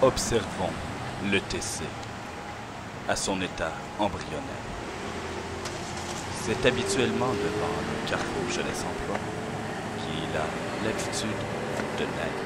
Observons le TC à son état embryonnaire. C'est habituellement devant le carrefour jeunesse-emploi qu'il a l'habitude de naître.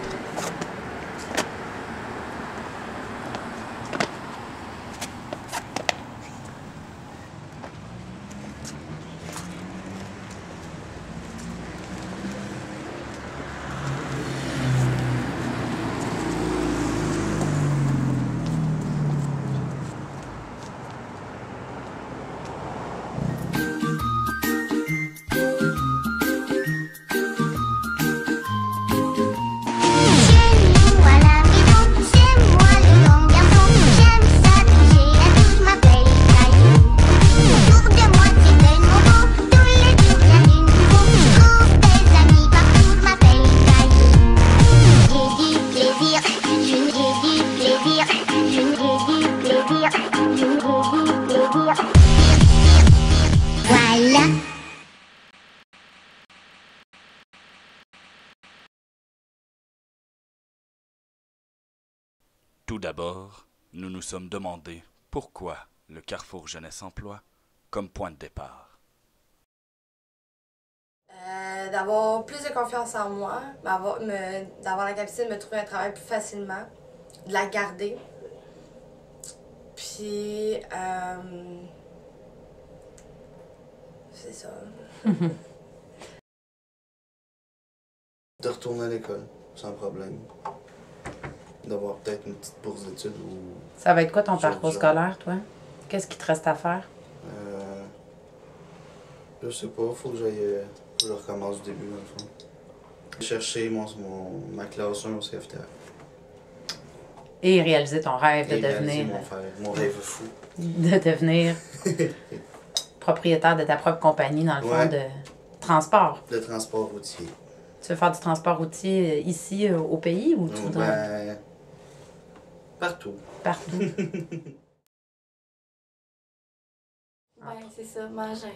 Tout d'abord, nous nous sommes demandé pourquoi le Carrefour Jeunesse-Emploi comme point de départ. D'avoir plus de confiance en moi, d'avoir la capacité de me trouver un travail plus facilement, de la garder. Puis, c'est ça. De retourner à l'école, sans problème. D'avoir peut-être une petite bourse d'études ou... Ça va être quoi ton parcours scolaire, toi? Qu'est-ce qui te reste à faire? Je sais pas, faut que je recommence du début, dans le fond. Chercher ma classe 1 au CFTA. Et réaliser ton rêve de devenir... mon rêve fou. De devenir propriétaire de ta propre compagnie, dans le fond, de transport. De transport routier. Tu veux faire du transport routier ici, au pays, ou tu voudrais... Partout. Partout. C'est ça, ma gêne.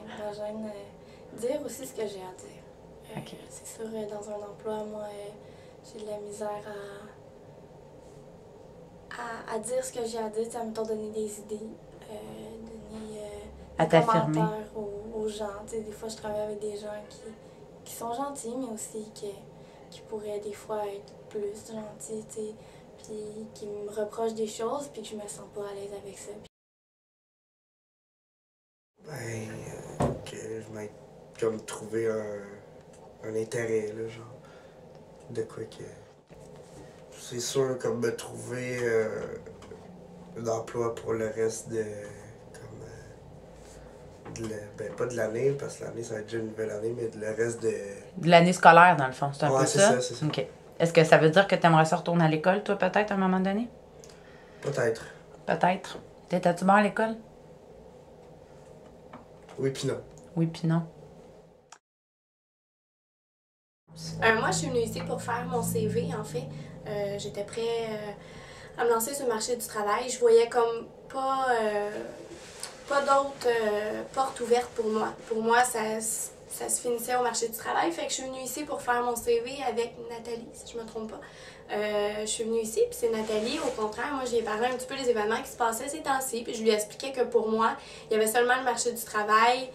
Dire aussi ce que j'ai à dire. Okay. C'est sûr, dans un emploi, moi, j'ai de la misère à dire ce que j'ai à dire, à me donner des idées, donner des commentaires aux gens. Des fois, je travaille avec des gens qui sont gentils, mais aussi qui pourraient des fois être plus gentils, puis qui me reprochent des choses, puis que je me sens pas à l'aise avec ça. Que je m'aille comme trouver un intérêt, là, genre, de quoi que... C'est sûr, comme me trouver un emploi pour le reste de... pas de l'année, parce que l'année, ça va être déjà une nouvelle année, mais le reste de... De l'année scolaire, dans le fond, c'est un peu ça? C'est ça. OK. Est-ce que ça veut dire que tu aimerais ça retourner à l'école, toi, peut-être, à un moment donné? Peut-être. Peut-être. T'étais-tu bon à l'école? Oui puis non. Oui puis non. Moi, je suis venue ici pour faire mon CV, en fait. J'étais prête à me lancer sur le marché du travail. Je voyais comme pas d'autres portes ouvertes pour moi. Pour moi, ça se finissait au marché du travail. Fait que je suis venue ici pour faire mon CV avec Nathalie, si je me trompe pas. Je suis venue ici, puis c'est Nathalie, au contraire, moi, j'ai parlé un petit peu des événements qui se passaient ces temps-ci, puis je lui expliquais que pour moi, il y avait seulement le marché du travail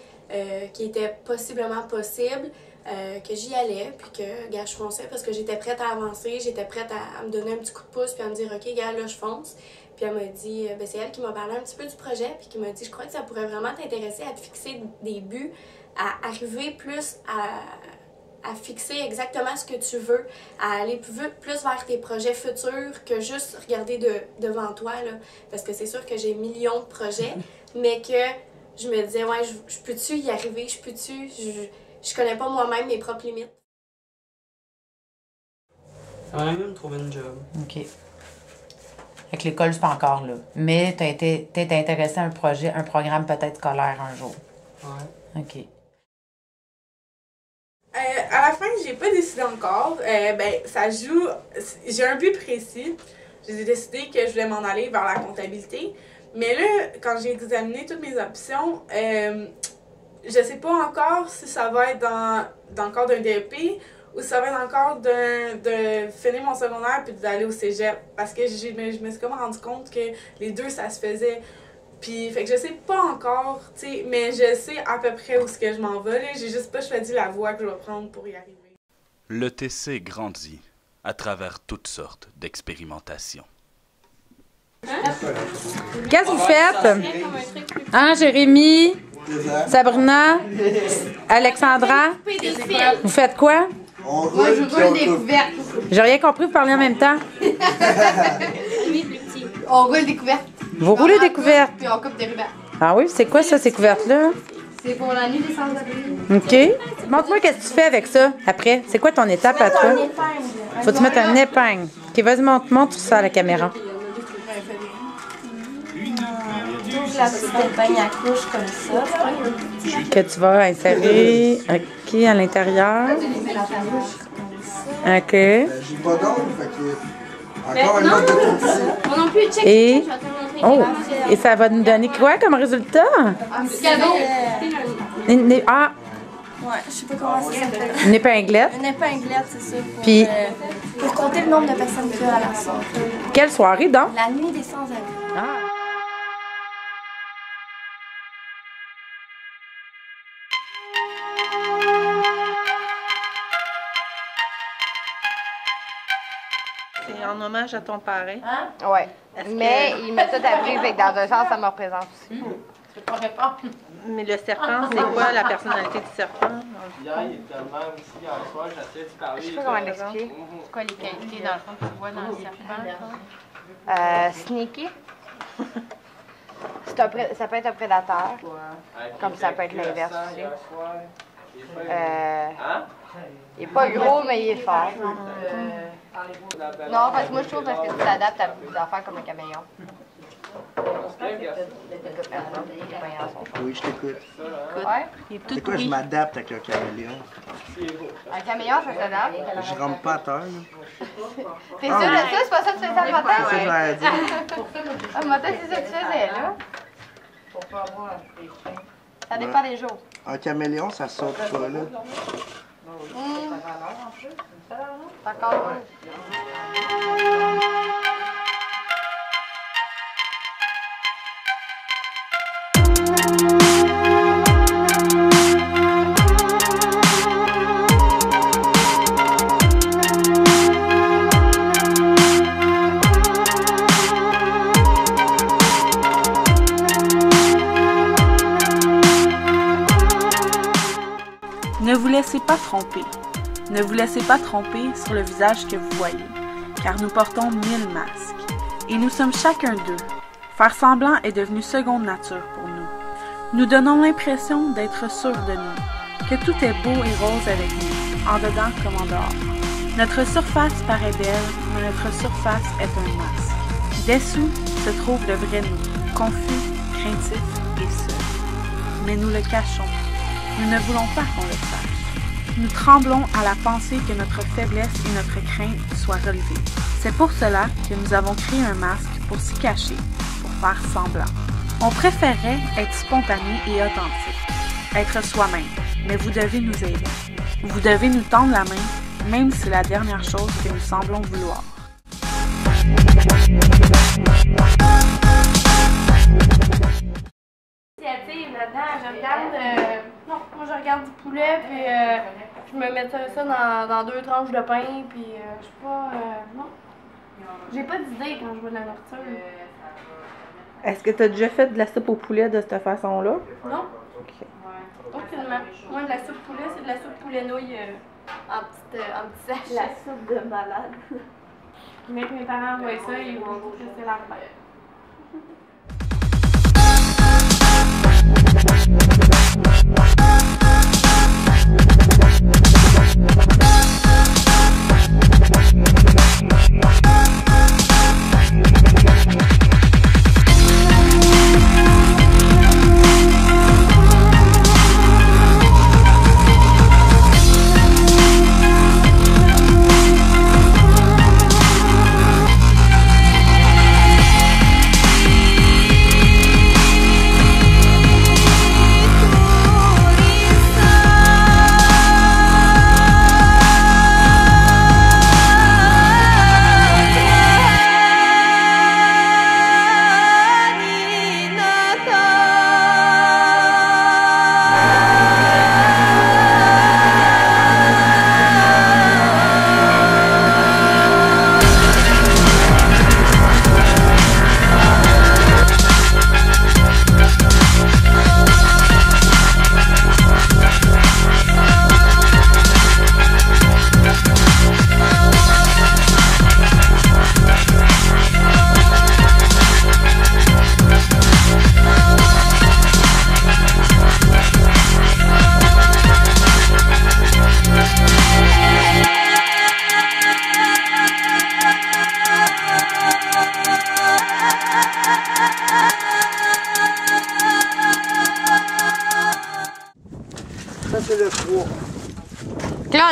qui était possiblement possible, que j'y allais, puis que, gars, je fonçais parce que j'étais prête à avancer, j'étais prête à me donner un petit coup de pouce, puis à me dire, OK, gars, là, je fonce. Puis elle m'a dit, c'est elle qui m'a parlé un petit peu du projet, puis qui m'a dit, je crois que ça pourrait vraiment t'intéresser à te fixer des buts, à arriver plus à fixer exactement ce que tu veux, à aller plus vers tes projets futurs que juste regarder devant toi, là. Parce que c'est sûr que j'ai millions de projets, mais que je me disais, ouais, je peux-tu y arriver, je connais pas moi-même mes propres limites. J'aimerais même trouver une job. OK. Fait que l'école, c'est pas encore là. Mais t'es intéressé à un programme peut-être scolaire un jour. Ouais. OK. À la fin, j'ai pas décidé encore. Ça joue... J'ai un but précis. J'ai décidé que je voulais m'en aller vers la comptabilité. Mais là, quand j'ai examiné toutes mes options, je sais pas encore si ça va être dans le cadre d'un DEP ou ça va être encore de finir mon secondaire puis d'aller au cégep. Parce que je me suis comme rendu compte que les deux, ça se faisait. Puis, fait que je sais pas encore, tu sais, mais je sais à peu près où ce que je m'en vais, là. J'ai juste pas choisi la voie que je vais prendre pour y arriver. Le TC grandit à travers toutes sortes d'expérimentations. Qu'est-ce que vous faites? Hein, Jérémy? Sabrina? Alexandra? Vous faites quoi? On roule, je roule des couvertes. J'ai rien compris, vous parlez en même temps. On roule des couvertes. Vous roulez des couvertes? Puis on coupe des rubans. Ah oui, c'est quoi ça, ces couvertes-là? C'est pour la nuit des sans-abri. OK. Montre-moi qu'est-ce que tu fais avec ça après. C'est quoi ton étape à toi? Faut-tu mettre un épingle? OK, vas-y, montre ça à la caméra. La petite épingle à couche comme ça. Que tu vas insérer, OK, à l'intérieur. OK. J'ai pas d'ongle, fait que. Encore une autre de tout ici. Moi non plus, check. Et, oh, et ça va nous donner quoi comme résultat? Un petit cadeau. Ah, Ouais, je sais pas comment ça s'appelle. une épinglette. Une épinglette, c'est ça. Puis, Pour compter le nombre de personnes qu'il y a à la soirée. quelle soirée donc? La nuit des sans-abri. Ah. C'est en hommage à ton parrain. Ouais. Mais il m'a tout appris, fait que dans un sens, ça me représente aussi. Je peux pas répondre. Mais le serpent, c'est quoi la personnalité du serpent? Je sais pas comment l'expliquer. C'est quoi les qualités, dans le fond, que tu vois dans le serpent? Sneaky. Ça peut être un prédateur, comme ça peut être l'inverse aussi. Il est pas gros, mais il est fort. Non, parce que moi je trouve parce que tu t'adaptes à beaucoup d'affaires comme un caméléon. Oui, je t'écoute. Ouais. C'est quoi, je m'adapte avec un caméléon? Un caméléon, ça s'adapte. Je rentre pas à terre, là. T'es sûr de ça? C'est pas ça que tu fais ça le matin? C'est ça que j'allais dire. Le matin, c'est ça que tu faisais, là. Ça dépend des jours. Un caméléon, ça saute pas, là. D'accord. Ne vous laissez pas tromper. Ne vous laissez pas tromper sur le visage que vous voyez, car nous portons 1000 masques. Et nous sommes chacun d'eux. Faire semblant est devenu seconde nature pour nous. Nous donnons l'impression d'être sûrs de nous, que tout est beau et rose avec nous, en dedans comme en dehors. Notre surface paraît belle, mais notre surface est un masque. Dessous se trouve le vrai nous, confus, craintif et seul. Mais nous le cachons. Nous ne voulons pas qu'on le sache. Nous tremblons à la pensée que notre faiblesse et notre crainte soient relevées. C'est pour cela que nous avons créé un masque pour s'y cacher, pour faire semblant. On préférait être spontané et authentique, être soi-même, mais vous devez nous aider. Vous devez nous tendre la main, même si c'est la dernière chose que nous semblons vouloir. Là-dedans, je regarde, non, moi je regarde du poulet, puis je me mettrais ça dans 2 tranches de pain, puis je sais pas, non. J'ai pas d'idée quand je vois de la nourriture. Est-ce que tu as déjà fait de la soupe au poulet de cette façon-là? Non. OK. Aucunement. Moi, de la soupe poulet, c'est de la soupe poulet nouille en petit sachet. La soupe de malade. Mais que mes parents voient ça, ils vont dire que c'est la repas.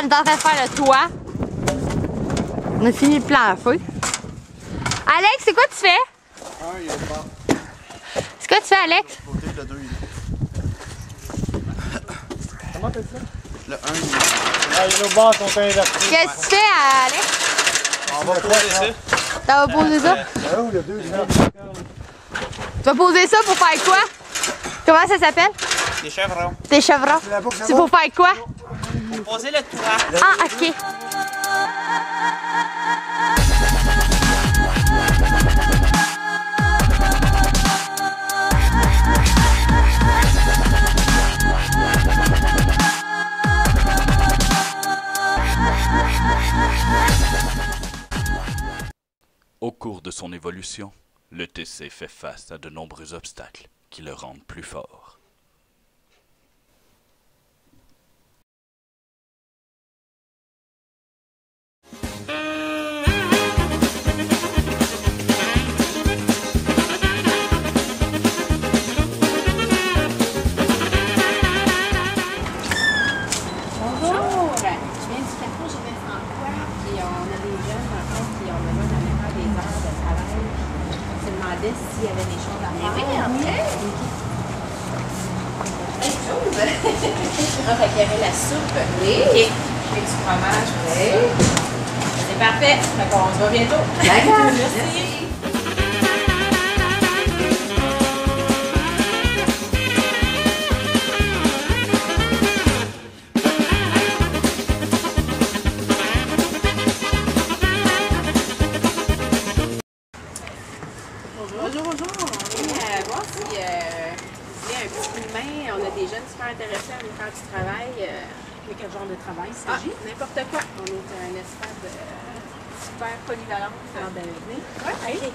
on est en train de faire le toit. On a fini le plan à feu. Alex, c'est quoi tu fais? Il est pas. C'est quoi tu fais, Alex? Le 2, Comment t'as ça? Le 1, les barres sont inversées. Qu'est-ce que tu fais, Alex? On va poser ça. Ça va poser ça? Le 2, Tu vas poser ça pour faire quoi? Comment ça s'appelle? Des chevrons. Des chevrons. C'est pour faire quoi? Pour poser le toit. Ah, ok. Au cours de son évolution, le TC fait face à de nombreux obstacles qui le rendent plus fort. Bonjour! Je viens du Carrefour Jeunesse Emploi, puis on a des jeunes en fait qui ont besoin d'aller faire des heures de travail. On se demandait s'il y avait des choses à faire. Oui, en fait! Des choses! Ah, fait qu'il y avait la soupe. Oui. Et du fromage. Oui. C'est parfait. Fait qu'on se voit bientôt. D'accord. Merci. Bonjour, bonjour. On vient voir si vous voulez un petit coup de main. On a des jeunes super intéressés à venir faire du travail. Mais quel genre de travail il Ah, s'agit? n'importe quoi. On est un espace super polyvalent. Ah, ben, venez. Ouais, allez.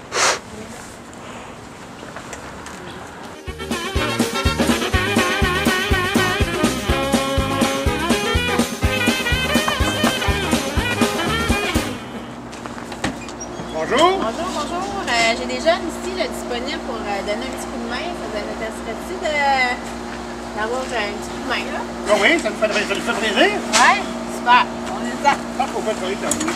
Bonjour! Bonjour, bonjour. J'ai des jeunes ici là, disponibles pour donner un petit coup de main. Ça vous intéresserait-tu d'avoir un petit coup de main là? Ah oui, ça me fait plaisir. Ouais, super. On est ça. Ah, faut pas travailler terminé.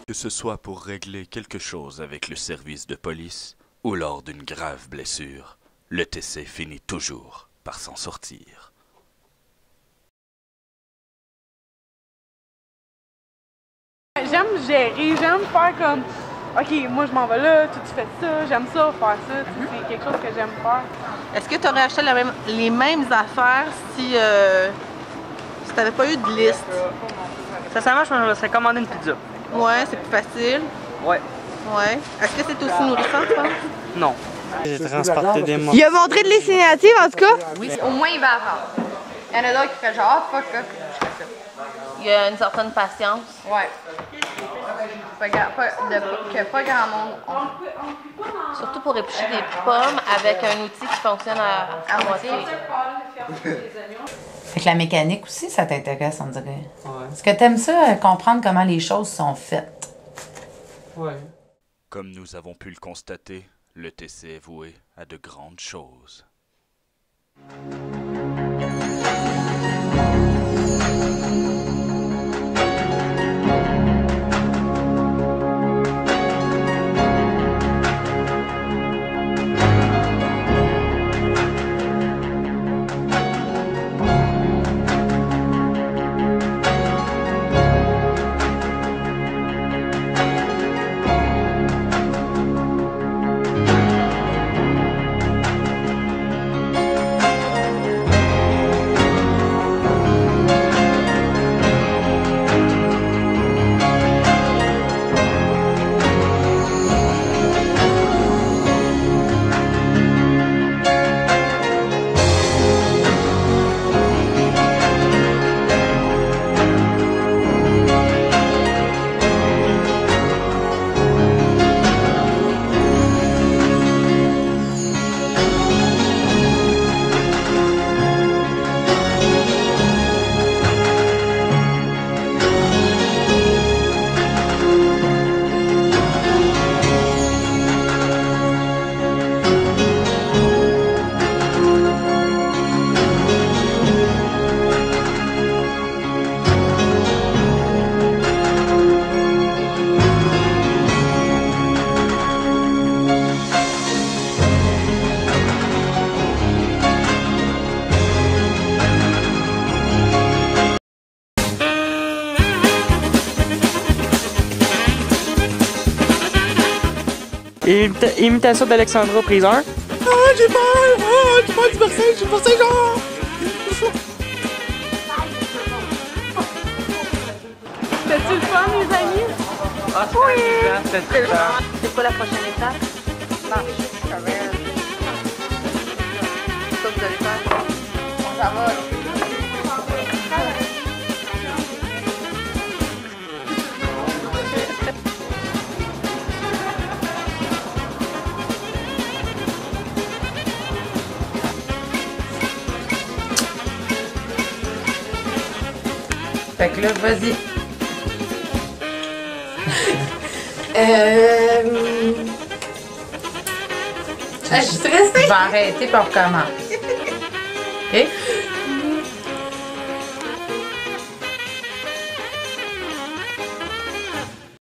Que ce soit pour régler quelque chose avec le service de police ou lors d'une grave blessure, le TC finit toujours par s'en sortir. J'aime gérer, j'aime faire comme OK, moi je m'en vais là, toi tu fais ça, j'aime ça, faire ça, c'est quelque chose que j'aime faire. Est-ce que tu aurais acheté les mêmes affaires si tu n'avais pas eu de liste? Sincèrement, je me serais commandé une pizza. Ouais, c'est plus facile. Ouais. Ouais. Est-ce que c'est aussi nourrissant, tu penses? Non. J'ai transporté des morceaux. Il a montré de l'initiative, en tout cas. Oui, au moins, il va apprendre. Il y en a d'autres qui font genre, ah, fuck, up, je fais ça. Il y a une certaine patience. Ouais. Que pas grand monde ont. Surtout pour éplucher des pommes avec un outil qui fonctionne à moitié. Fait que la mécanique aussi, ça t'intéresse, on dirait. Ouais. Est-ce que t'aimes ça, comprendre comment les choses sont faites? Ouais. Comme nous avons pu le constater, le TC est voué à de grandes choses. Imitation d'Alexandra, prise 1. Ah, j'ai peur! Ah, j'ai peur du vaccin, j'ai passé genre! C'était-tu le fun, les amis? Ah, oui! C'était le fun. C'est quoi la prochaine étape? Marcher, ça va. C'est ça que vous allez faire? Ça va. Fait que là, vas-y. Je suis stressée. Je vais arrêter pour commencer. OK?